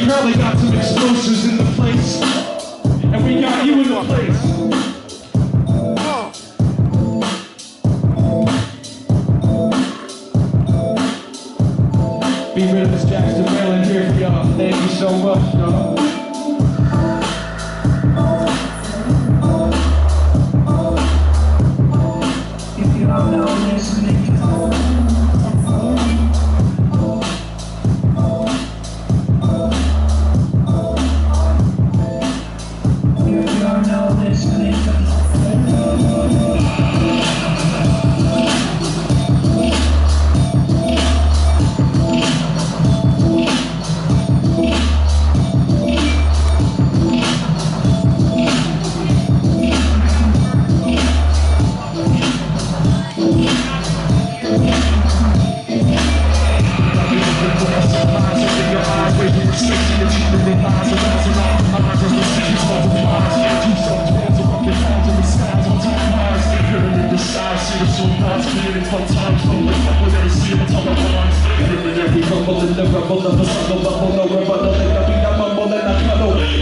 Curly got some explosives in the place, and we got you in the place. Be Riddimz, Jackson, Whalan here for y'all. Thank you so much, y'all. If you don't know this,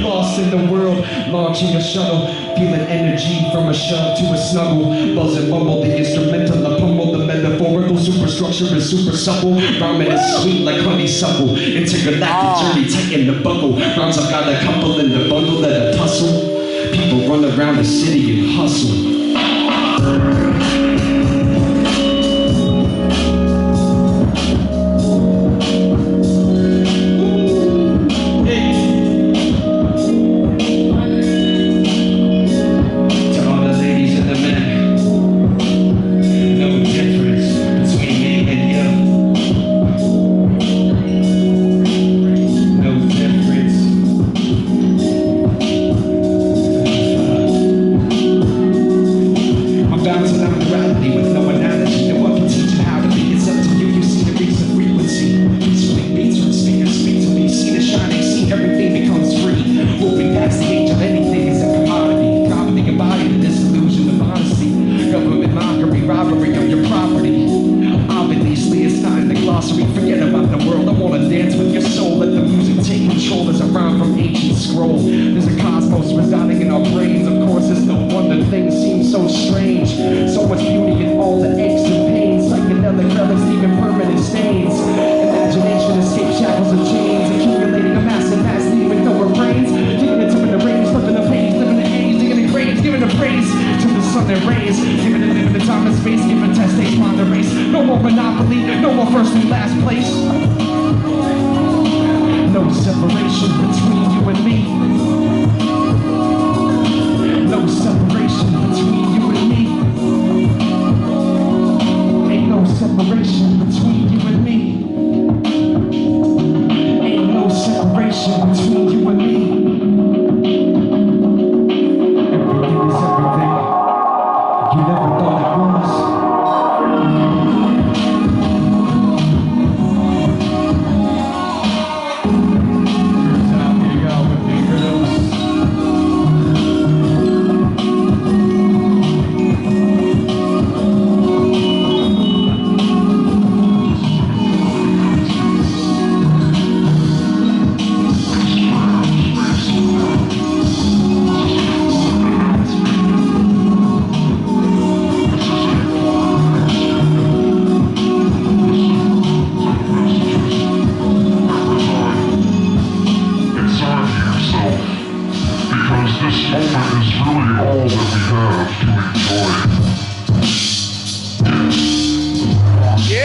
lost in the world, launching a shuttle, feeling energy from a shove to a snuggle, buzz and bumble, the instrumental, I pummel, the metaphorical superstructure is super supple, rhyming is sweet like honeysuckle, intergalactic journey, tighten the buckle, rounds I've got a couple in the bundle that I tussle, people run around the city and hustle. Forget about the world, I wanna dance with your soul. Let the music take control as I rhyme from ancient scroll. There's a cosmos residing in our brains. Of course, it's no wonder things seem so strange. So much beauty in all the aches and pains. Psychedelic relics leaving permanent stains. Imagination escapes shackles and chains. Accumulating a massive mass, leaving no refrains. Digging into the range, flipping the page, living the age, digging the graves, giving the praise to the sun and rays. Giving it living the time and space, giving test days, find the race. No more monopoly, no more first and last place. No separation between you and me. No separation between you and me. Ain't no separation between you and me. Ain't no separation between you and me. Everything is everything you never thought it was. This moment is really all that we have.